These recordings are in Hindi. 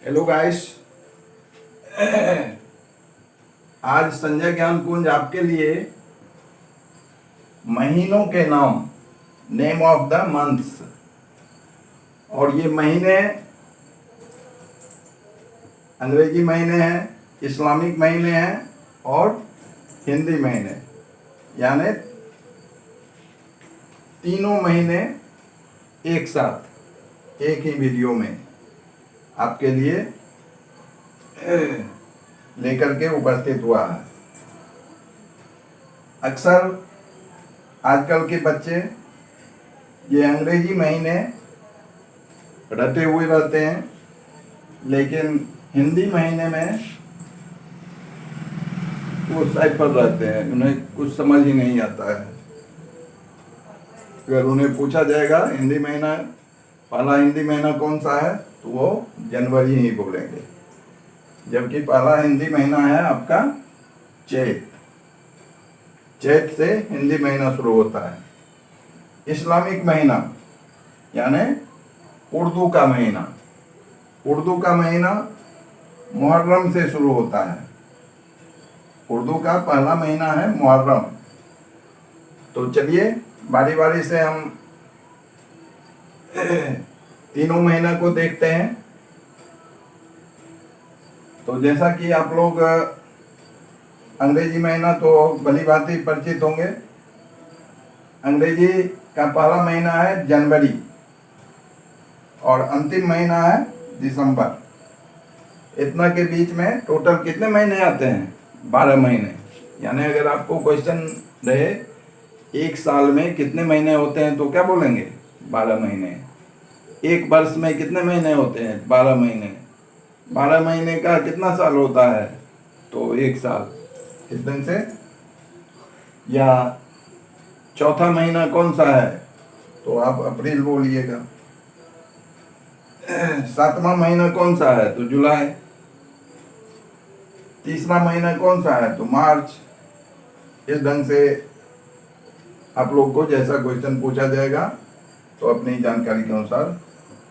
Hello guys. आज संजय ज्ञान कुंज आपके लिए महीनों के नाम, नेम ऑफ द मंथ्स, और ये महीने अंग्रेजी महीने हैं, इस्लामिक महीने हैं और हिंदी महीने, यानी तीनों महीने एक साथ एक ही वीडियो में आपके लिए लेकर के उपस्थित हुआ है। अक्सर आजकल के बच्चे ये अंग्रेजी महीने रटे हुए रहते हैं, लेकिन हिंदी महीने में वो साइफर रहते हैं, उन्हें कुछ समझ ही नहीं आता है। अगर उन्हें पूछा जाएगा हिंदी महीना, पहला हिंदी महीना कौन सा है, तो वो जनवरी ही बोलेंगे, जबकि पहला हिंदी महीना है आपका चैत। चैत से हिंदी महीना शुरू होता है। इस्लामिक महीना यानी उर्दू का महीना, उर्दू का महीना मुहर्रम से शुरू होता है। उर्दू का पहला महीना है मुहर्रम। तो चलिए बारी बारी से हम तीनों महीना को देखते हैं। तो जैसा कि आप लोग अंग्रेजी महीना तो भली भांति परिचित होंगे। अंग्रेजी का पहला महीना है जनवरी और अंतिम महीना है दिसंबर। इतना के बीच में टोटल कितने महीने आते हैं? 12 महीने। यानी अगर आपको क्वेश्चन रहे एक साल में कितने महीने होते हैं तो क्या बोलेंगे? 12 महीने। एक वर्ष में कितने महीने होते हैं? 12 महीने। 12 महीने का कितना साल होता है? तो एक साल। इस ढंग से। या चौथा महीना कौन सा है? तो आप अप्रैल बोलिएगा। सातवां महीना कौन सा है? तो जुलाई। तीसरा महीना कौन सा है? तो मार्च। इस ढंग से आप लोग को जैसा क्वेश्चन पूछा जाएगा तो अपनी जानकारी के अनुसार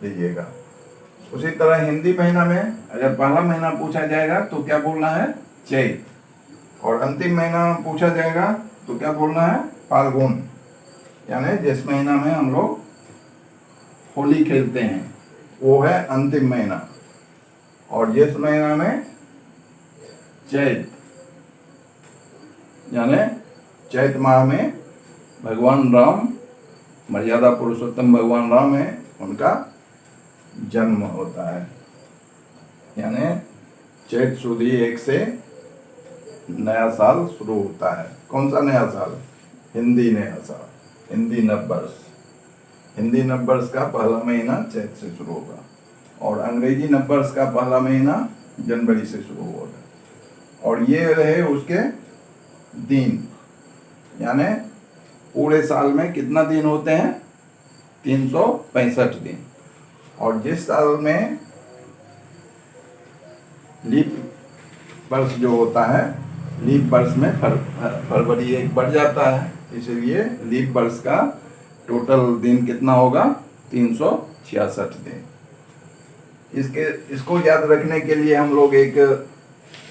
दीजिएगा। उसी तरह हिंदी महीना में अगर पहला महीना पूछा जाएगा तो क्या बोलना है? चैत। और अंतिम महीना पूछा जाएगा तो क्या बोलना है? फाल्गुन। यानी जिस महीना में हम लोग होली खेलते हैं वो है अंतिम महीना। और जिस महीना में चैत, यानी चैत माह में भगवान राम, मर्यादा पुरुषोत्तम भगवान राम है, उनका जन्म होता है। यानी चैत सुदी 1 से नया साल शुरू होता है। कौन सा नया साल? हिंदी नया साल, हिंदी नववर्ष। हिंदी नववर्ष का पहला महीना चैत से शुरू होगा और अंग्रेजी नववर्ष का पहला महीना जनवरी से शुरू होगा। और ये रहे उसके दिन, यानी पूरे साल में कितना दिन होते हैं? 365 दिन। और जिस साल में लीप वर्ष जो होता है, लीप वर्ष में फरवरी 1 बढ़ जाता है, इसलिए लीप वर्ष का टोटल दिन कितना होगा? 366 दिन। इसको याद रखने के लिए हम लोग एक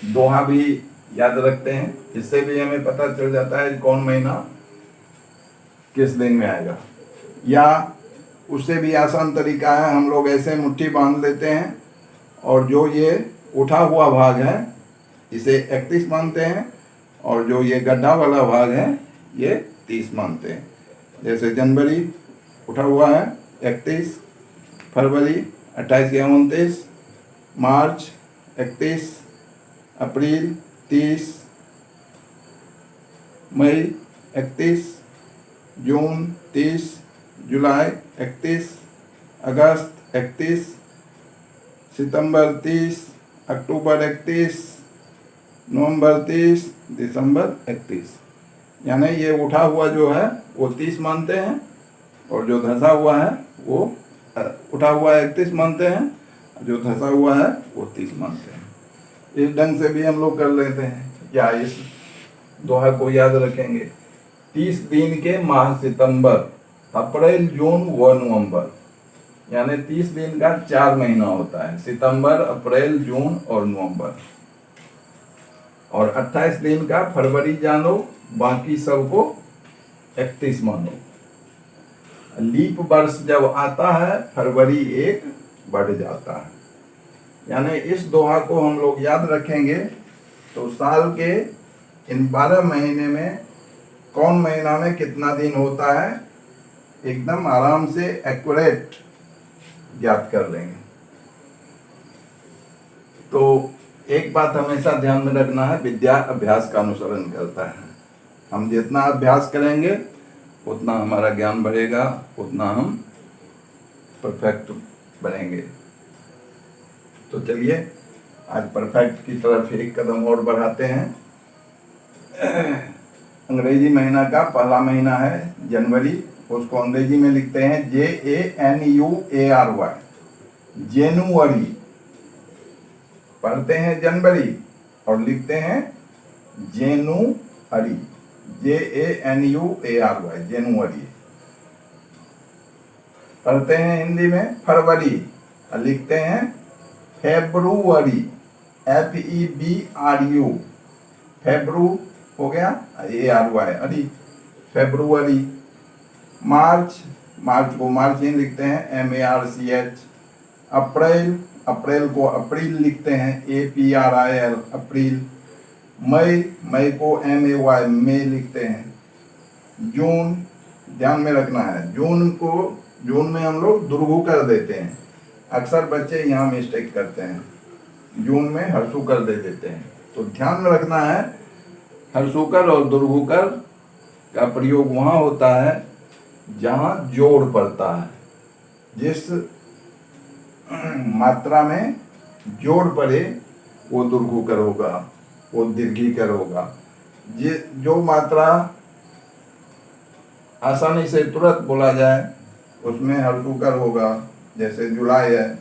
दोहा भी याद रखते हैं। इससे भी हमें पता चल जाता है कौन महीना किस दिन में आएगा। या उससे भी आसान तरीका है, हम लोग ऐसे मुट्ठी बांध लेते हैं और जो ये उठा हुआ भाग है इसे 31 मानते हैं और जो ये गड्ढा वाला भाग है ये 30 मानते हैं। जैसे जनवरी उठा हुआ है 31, फरवरी 28 या 29, मार्च 31, अप्रैल 30, मई 31, जून 30, जुलाई 31, अगस्त 31, सितंबर 30, अक्टूबर 31, नवंबर 30, दिसंबर 31। यानी ये उठा हुआ जो है वो 30 मानते हैं और जो धंसा हुआ है वो उठा हुआ 31 मानते हैं, जो धंसा हुआ है वो 30 मानते हैं। इस ढंग से भी हम लोग कर लेते हैं। या इस दोहा को याद रखेंगे, 30 दिन के माह सितंबर, अप्रैल, जून व नवंबर। यानी 30 दिन का 4 महीना होता है, सितंबर, अप्रैल, जून और नवंबर। और 28 दिन का फरवरी जानो, बाकी सबको 31 मानो। लीप वर्ष जब आता है फरवरी 1 बढ़ जाता है। यानी इस दोहा को हम लोग याद रखेंगे तो साल के इन 12 महीने में कौन महीना में कितना दिन होता है एकदम आराम से एक्यूरेट ज्ञात कर लेंगे। तो एक बात हमेशा ध्यान में रखना है, विद्या अभ्यास का अनुसरण करता है। हम जितना अभ्यास करेंगे उतना हमारा ज्ञान बढ़ेगा, उतना हम परफेक्ट बनेंगे। तो चलिए आज परफेक्ट की तरफ एक कदम और बढ़ाते हैं। अंग्रेजी महीना का पहला महीना है जनवरी, उसको अंग्रेजी में लिखते हैं JANUARY, जेनुअरी। पढ़ते हैं जनवरी और लिखते हैं जेनुअरी, JANUARY, जेनुअरी। पढ़ते हैं हिंदी में फरवरी और लिखते हैं फेब्रुअरी, FEBRU, फेब्रू हो गया, ARY, अरी, फेब्रुअरी। मार्च, मार्च को मार्च ही लिखते हैं MARCH। अप्रैल, अप्रैल को अप्रैल लिखते हैं APRIL, अप्रैल। मई, मई को MAY, मई लिखते हैं। जून, ध्यान में रखना है, जून को, जून में हम लोग दुर्घु कर देते हैं, अक्सर बच्चे यहाँ मिस्टेक करते हैं, जून में हर्षुकर दे देते हैं। तो ध्यान में रखना है, हर्षुकर और दुर्घुकर का प्रयोग वहाँ होता है जहाँ जोड़ पड़ता है। जिस मात्रा में जोड़ पड़े वो दुर्घुकर होगा, वो दीर्घिकर होगा। जो मात्रा आसानी से तुरंत बोला जाए उसमें हर्षुकर होगा, जैसे जुलाई है,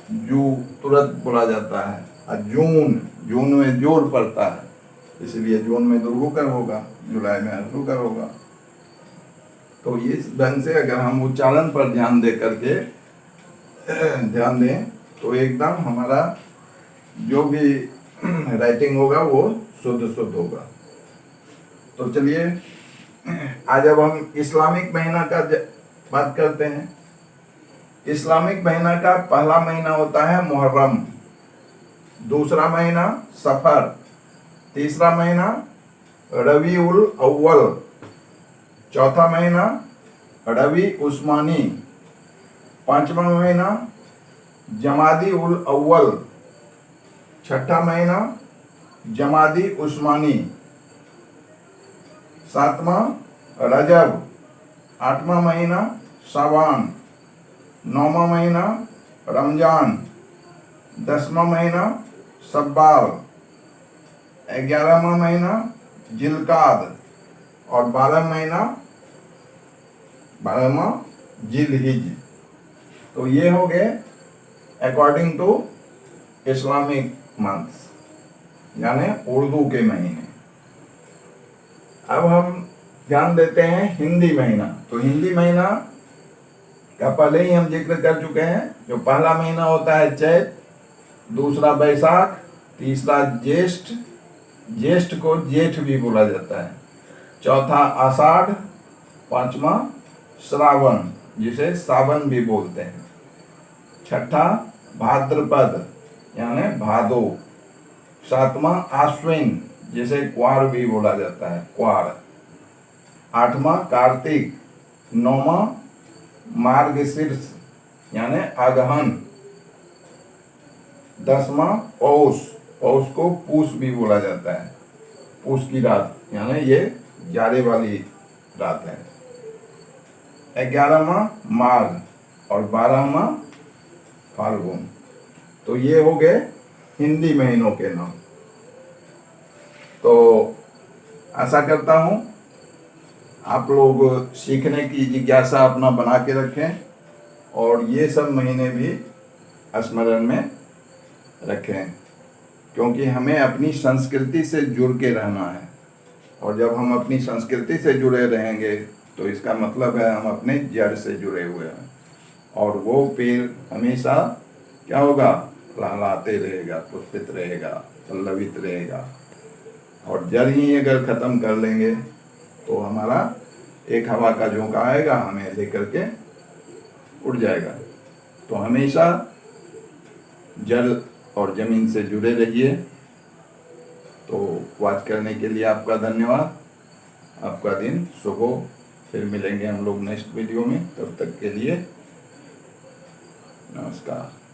जू तुरंत बोला जाता है। और जून, जून में जोड़ पड़ता है इसलिए जून में दुर्घुकर होगा, जुलाई में हर्षुकर होगा। तो इस ढंग से अगर हम उच्चारण पर ध्यान दे करके ध्यान दें तो एकदम हमारा जो भी राइटिंग होगा वो शुद्ध शुद्ध होगा। तो चलिए आज अब हम इस्लामिक महीना का बात करते हैं। इस्लामिक महीना का पहला महीना होता है मुहर्रम, दूसरा महीना सफर, तीसरा महीना रबीउल अव्वल, चौथा महीना रबी उस्मानी, पांचवा महीना जमादी उल अव्वल, छठा महीना जमादी उस्मानी, सातवां रजब, आठवां महीना सावन, नौवां महीना रमजान, 10वां महीना शब्बाल, 11वां महीना जिलकाद और 12वां जिलहिज। तो ये हो गए अकॉर्डिंग टू इस्लामिक मंथ्स, यानी उर्दू के महीने। अब हम ध्यान देते हैं हिंदी महीना। तो हिंदी महीना का पहले ही हम जिक्र कर चुके हैं। जो पहला महीना होता है चैत, दूसरा बैसाख, तीसरा ज्येष्ठ, ज्येष्ठ को जेठ भी बोला जाता है, चौथा आषाढ़, पांचवा श्रावण जिसे सावन भी बोलते हैं, छठा भाद्रपद यानी भादो, सातवां आश्विन जिसे क्वार भी बोला जाता है, क्वार, आठवां कार्तिक, नौवां मार्गशीर्ष यानी अगहन, 10वां पौष, पौष को पूस भी बोला जाता है, पूस की रात यानी ये जाड़े वाली रात है, 11वां माघ और 12वां फाल्गुन। तो ये हो गए हिंदी महीनों के नाम। तो आशा करता हूँ आप लोग सीखने की जिज्ञासा अपना बना के रखें और ये सब महीने भी स्मरण में रखें, क्योंकि हमें अपनी संस्कृति से जुड़ के रहना है। और जब हम अपनी संस्कृति से जुड़े रहेंगे तो इसका मतलब है हम अपने जड़ से जुड़े हुए हैं। और वो पेड़ हमेशा क्या होगा, लहलाते रहेगा, पुष्पित रहेगा, पल्लवित रहेगा। और जड़ ही अगर खत्म कर लेंगे तो हमारा एक हवा का झोंका आएगा, हमें लेकर के उड़ जाएगा। तो हमेशा जल और जमीन से जुड़े रहिए। तो वॉच करने के लिए आपका धन्यवाद। आपका दिन शुभ हो। फिर मिलेंगे हम लोग नेक्स्ट वीडियो में। तब तक के लिए नमस्कार।